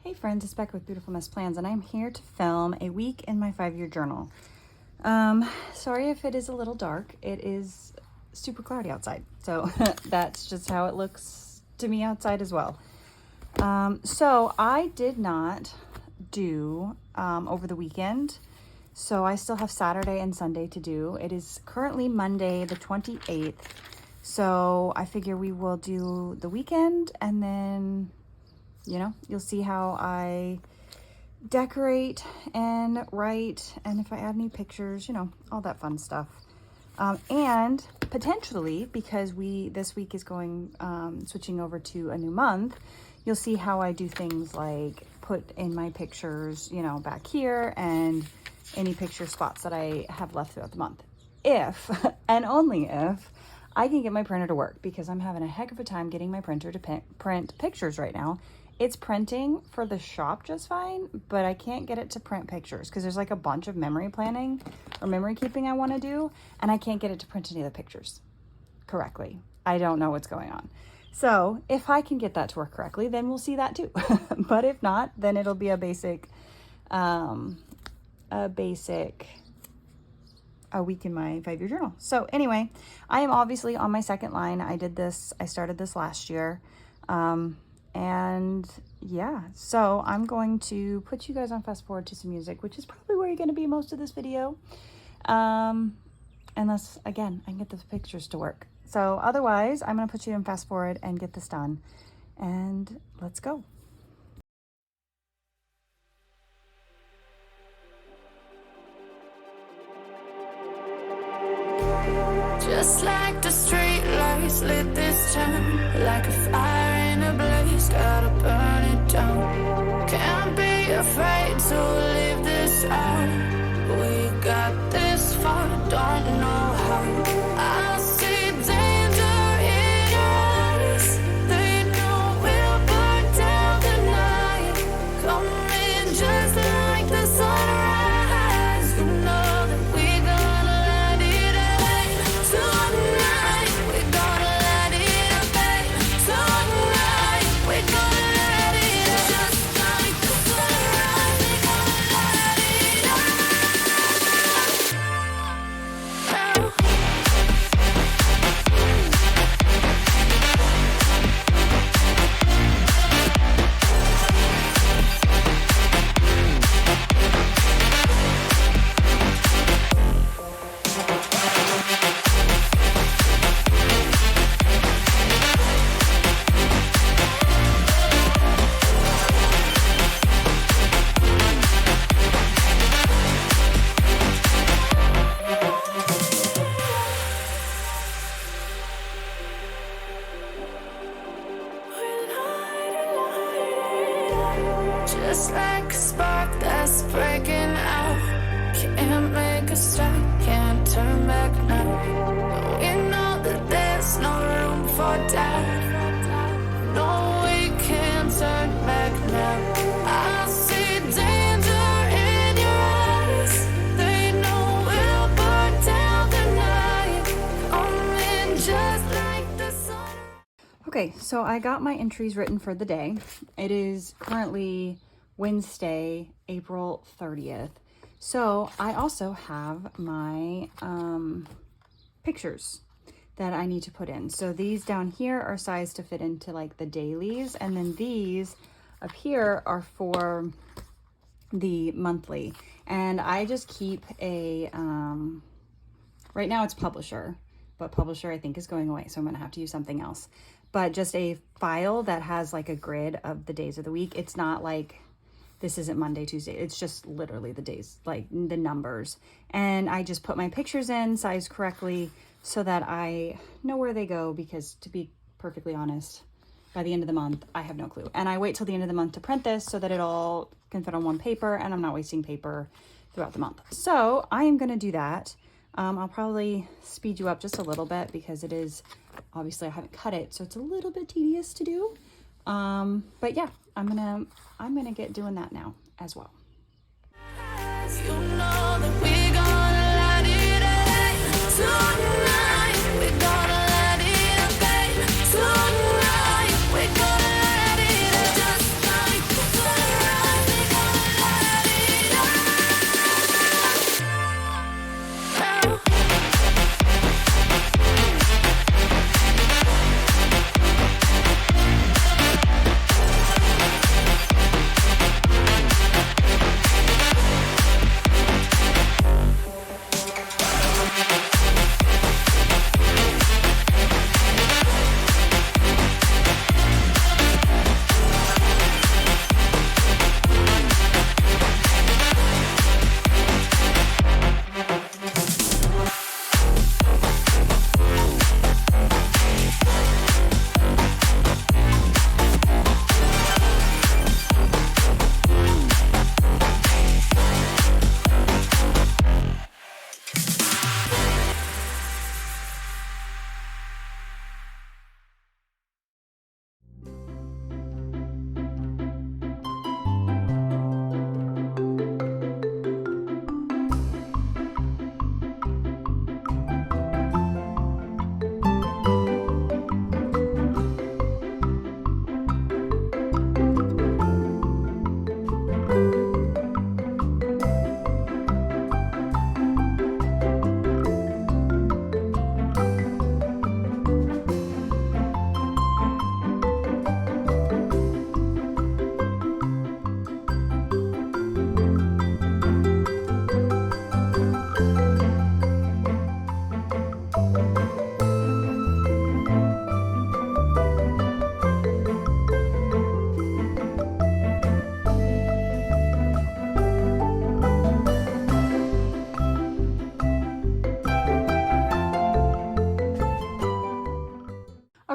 Hey friends, it's Becca with Beautiful Mess Plans, and I'm here to film a week in my 5-year journal. Sorry if it is a little dark. It is super cloudy outside, so that's just how it looks to me outside as well. So I did not do over the weekend, so I still have Saturday and Sunday to do. It is currently Monday the 28th, so I figure we will do the weekend, and then you'll see how I decorate and write, and if I add any pictures, all that fun stuff. And potentially, because this week is going, switching over to a new month, you'll see how I do things like put in my pictures, back here, and any picture spots that I have left throughout the month. If, and only if, I can get my printer to work, because I'm having a heck of a time getting my printer to print pictures right now. It's printing for the shop just fine, but I can't get it to print pictures because there's like a bunch of memory planning or memory keeping I want to do, and I can't get it to print any of the pictures correctly. I don't know what's going on. So if I can get that to work correctly, then we'll see that too. But if not, then it'll be a basic week in my 5-year journal. So anyway, I am obviously on my second line. I started this last year. And yeah, so I'm going to put you guys on fast forward to some music, which is probably where you're going to be most of this video. Unless, again, I can get the pictures to work. So otherwise, I'm going to put you in fast forward and get this done. And let's go. Just like the street lights lit this town, like a fire in a blaze, gotta burn it down. Can't be afraid to leave this out. We got this far, don't know how. I see danger in your eyes. They know we'll burn down the night. Coming just like the sunrise. You know that we're gonna let it rain. Tonight, we're gonna let it rain. Tonight, we're gonna let it rain. Just like the sunrise, we're gonna let it rain. Just like a spark that's breaking out. Can't make a stop, can't turn back now. We know that there's no room for doubt. No, we can't turn back now. I see danger in your eyes. They know we'll burn down the night. Coming just like the sun. Okay, so I got my entries written for the day. It is currently Wednesday, April 30th. So I also have my pictures that I need to put in. So these down here are sized to fit into like the dailies, and then these up here are for the monthly. And I just keep a, right now it's Publisher, but Publisher I think is going away, so I'm gonna have to use something else. But just a file that has like a grid of the days of the week. It's not like, this isn't Monday, Tuesday. It's just literally the days, like the numbers. And I just put my pictures in, sized correctly, so that I know where they go, because to be perfectly honest, by the end of the month, I have no clue. And I wait till the end of the month to print this so that it all can fit on one paper, and I'm not wasting paper throughout the month. So I am gonna do that. I'll probably speed you up just a little bit, because it is, obviously I haven't cut it, so it's a little bit tedious to do. But yeah, I'm gonna get doing that now as well. You know that we're gonna let it rain. Tonight, we're gonna let it rain. Tonight, we're gonna let it rain. Just like the sun.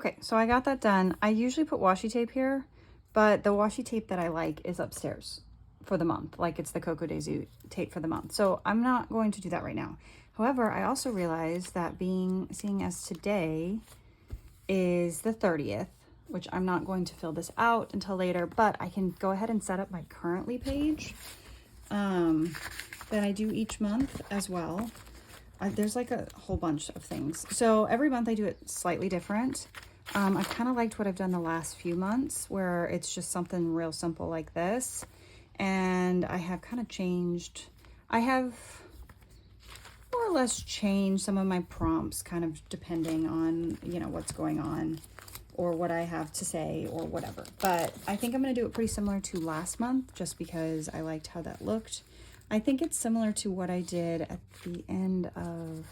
Okay, so I got that done. I usually put washi tape here, but the washi tape that I like is upstairs for the month. Like it's the Coco Daisy tape for the month. So I'm not going to do that right now. However, I also realized that seeing as today is the 30th, which I'm not going to fill this out until later, but I can go ahead and set up my currently page that I do each month as well. There's like a whole bunch of things. So every month I do it slightly different. I kind of liked what I've done the last few months where it's just something real simple like this. And I have kind of changed, I have more or less changed some of my prompts kind of depending on, you know, what's going on or what I have to say or whatever. But I think I'm going to do it pretty similar to last month just because I liked how that looked. I think it's similar to what I did at the end of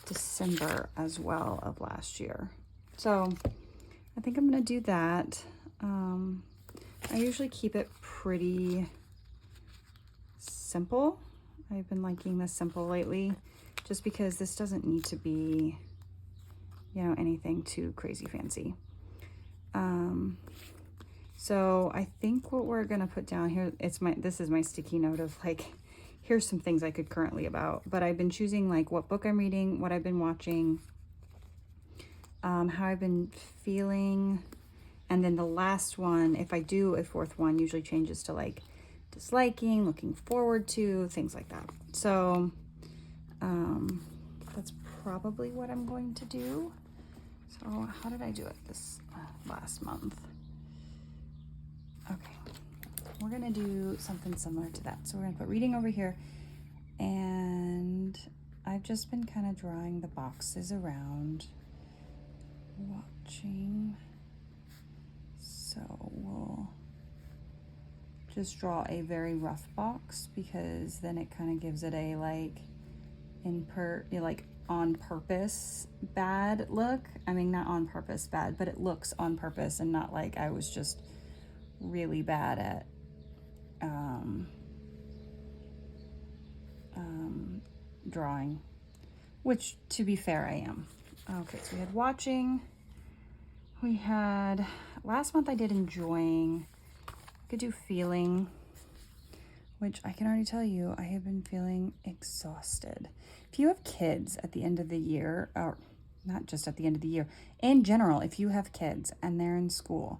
December as well of last year. So I think I'm going to do that. I usually keep it pretty simple. I've been liking this simple lately just because this doesn't need to be, you know, anything too crazy fancy. So I think what we're gonna put down here, this is my sticky note of like, here's some things I could currently about, but I've been choosing like what book I'm reading, what I've been watching, how I've been feeling, and then the last one, if I do a fourth one, usually changes to like disliking, looking forward to, things like that. So that's probably what I'm going to do. So how did I do it this last month? Okay, we're gonna do something similar to that. So we're gonna put reading over here, and I've just been kind of drawing the boxes around watching. So we'll just draw a very rough box because then it kind of gives it a like on purpose bad look. I mean, not on purpose bad, but it looks on purpose and not like I was just really bad at drawing, which to be fair I am. Okay, so we had watching, we had last month I did enjoying, could do feeling, which I can already tell you I have been feeling exhausted. If you have kids at the end of the year, or not just at the end of the year, in general, if you have kids and they're in school,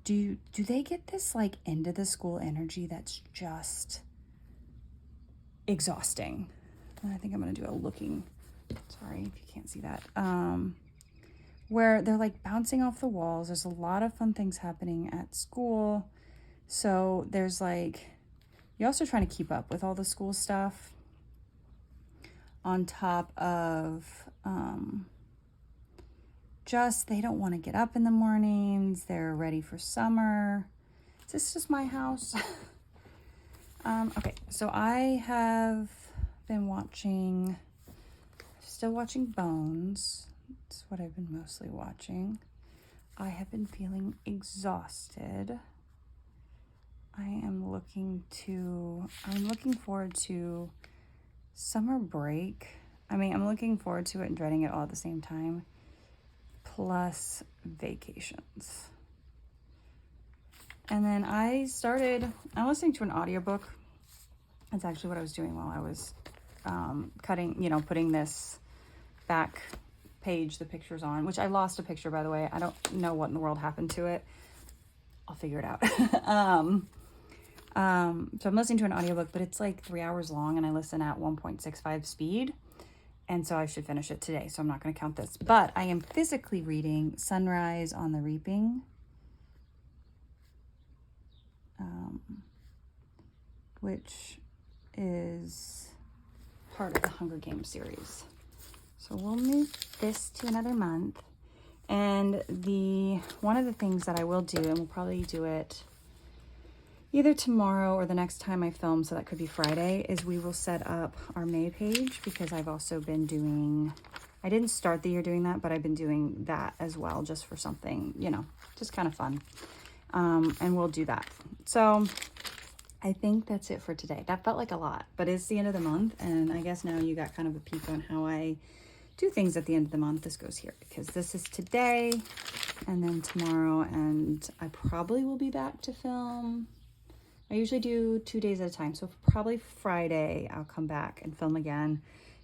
do they get this like end of the school energy that's just exhausting? And I think I'm gonna do a looking, sorry if you can't see that, where they're like bouncing off the walls. There's a lot of fun things happening at school. So there's like, you're also trying to keep up with all the school stuff on top of just they don't want to get up in the mornings. They're ready for summer. Is this just my house? Okay, so I have been still watching Bones. That's what I've been mostly watching. I have been feeling exhausted. I'm looking forward to summer break. I mean, I'm looking forward to it and dreading it all at the same time, plus vacations. And then I'm listening to an audiobook. That's actually what I was doing while I was putting this back page, the pictures on, which I lost a picture, by the way. I don't know what in the world happened to it. I'll figure it out. So I'm listening to an audiobook, but it's like 3 hours long and I listen at 1.65 speed. And so I should finish it today. So I'm not going to count this, but I am physically reading Sunrise on the Reaping, which is part of the Hunger Games series. So we'll move this to another month. And one of the things that I will do, and we'll probably do it either tomorrow or the next time I film, so that could be Friday, is we will set up our May page, because I've also been I didn't start the year doing that, but I've been doing that as well, just for something, just kind of fun. And we'll do that. So I think that's it for today. That felt like a lot, but it's the end of the month, and I guess now you got kind of a peek on how I do things at the end of the month, this goes here because this is today and then tomorrow, and I probably will be back to film. I usually do 2 days at a time, so probably Friday I'll come back and film again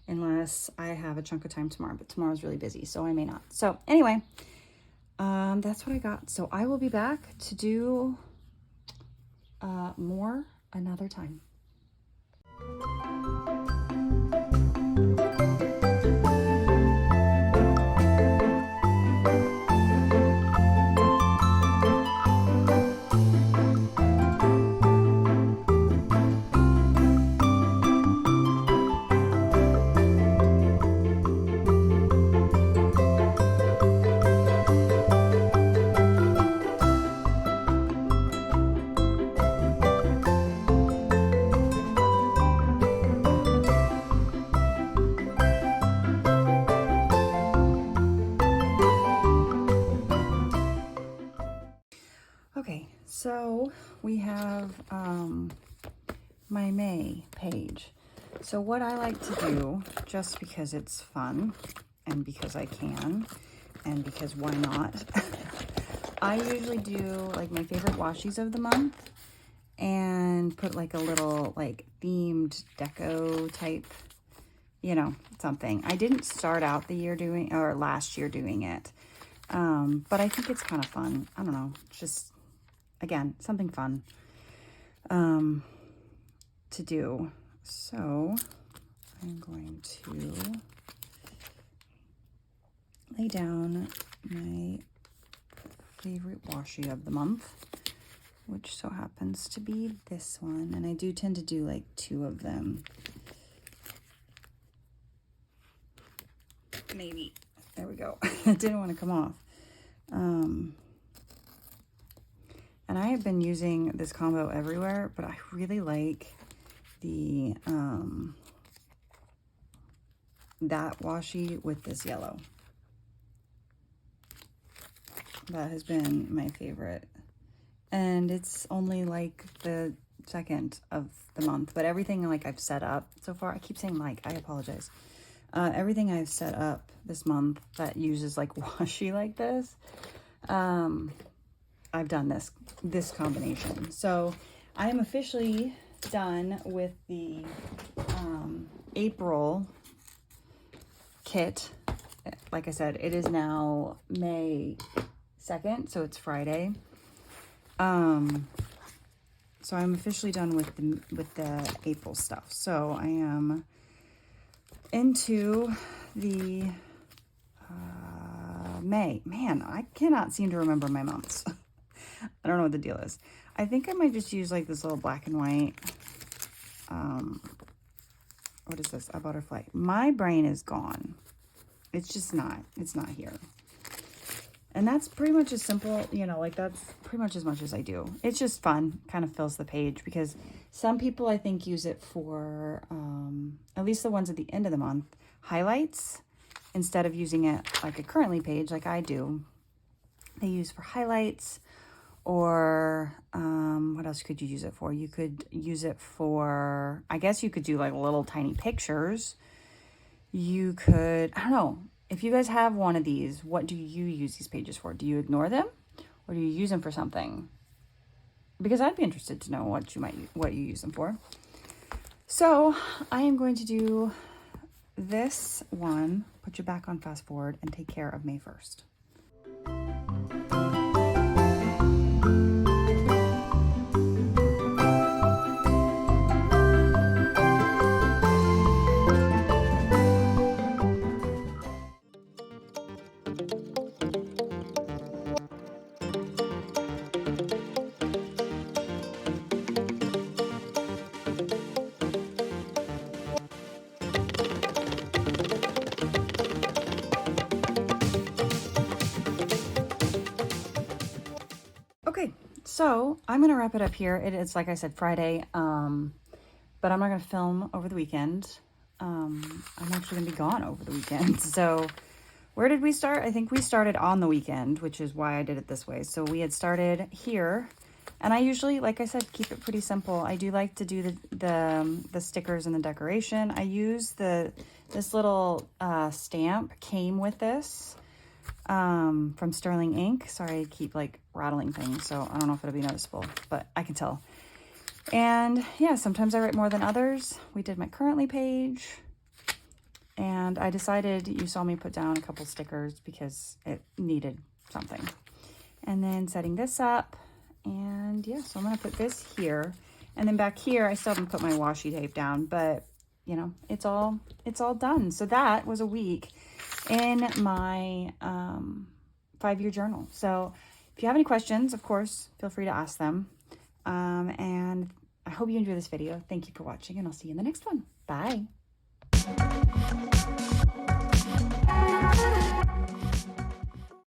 unless I have a chunk of time tomorrow, but tomorrow's really busy, so I may not. So anyway, that's what I got. So I will be back to do more another time. Okay, so we have my May page. So what I like to do, just because it's fun and because I can and because why not, I usually do like my favorite washies of the month and put like a little like themed deco type, you know, something. I didn't start out the year doing, or last year doing it, but I think it's kind of fun. I don't know, just again, something fun to do. So I'm going to lay down my favorite washi of the month, which so happens to be this one. And I do tend to do like 2 of them. Maybe. There we go. It didn't want to come off. And I have been using this combo everywhere, but I really like the that washi with this yellow. That has been my favorite. And it's only like the 2nd of the month, but everything like I've set up so far, I keep saying like, I apologize. Everything I've set up this month that uses like washi like this, I've done this combination. So I am officially done with the April kit. Like I said, it is now May 2nd, so it's Friday. So I'm officially done with the April stuff. So I am into the May. Man, I cannot seem to remember my months. I don't know what the deal is. I think I might just use like this little black and white. What is this? A butterfly. My brain is gone. It's just not. It's not here. And that's pretty much as simple, you know, like that's pretty much as much as I do. It's just fun. Kind of fills the page because some people I think use it for, at least the ones at the end of the month, highlights instead of using it like a currently page like I do. They use for highlights. Or what else could you use it for? You could use it for, I guess you could do like little tiny pictures. You could, I don't know. If you guys have one of these, what do you use these pages for? Do you ignore them? Or do you use them for something? Because I'd be interested to know what you use them for. So I am going to do this one, put you back on fast forward, and take care of May 1st. Okay, so I'm going to wrap it up here. It is, like I said, Friday, but I'm not going to film over the weekend. I'm actually going to be gone over the weekend. So where did we start? I think we started on the weekend, which is why I did it this way. So we had started here, and I usually, like I said, keep it pretty simple. I do like to do the stickers and the decoration. I use the This little stamp came with this from Sterling Ink. Sorry, I keep like rattling things, so I don't know if it'll be noticeable, but I can tell. And yeah, sometimes I write more than others. We did my currently page, and I decided, you saw me put down a couple stickers because it needed something. And then setting this up, and yeah, so I'm gonna put this here. And then back here, I still haven't put my washi tape down, but you know, it's all done. So that was a week in my 5-year journal. So if you have any questions, of course, feel free to ask them. And I hope you enjoy this video. Thank you for watching, and I'll see you in the next one. Bye.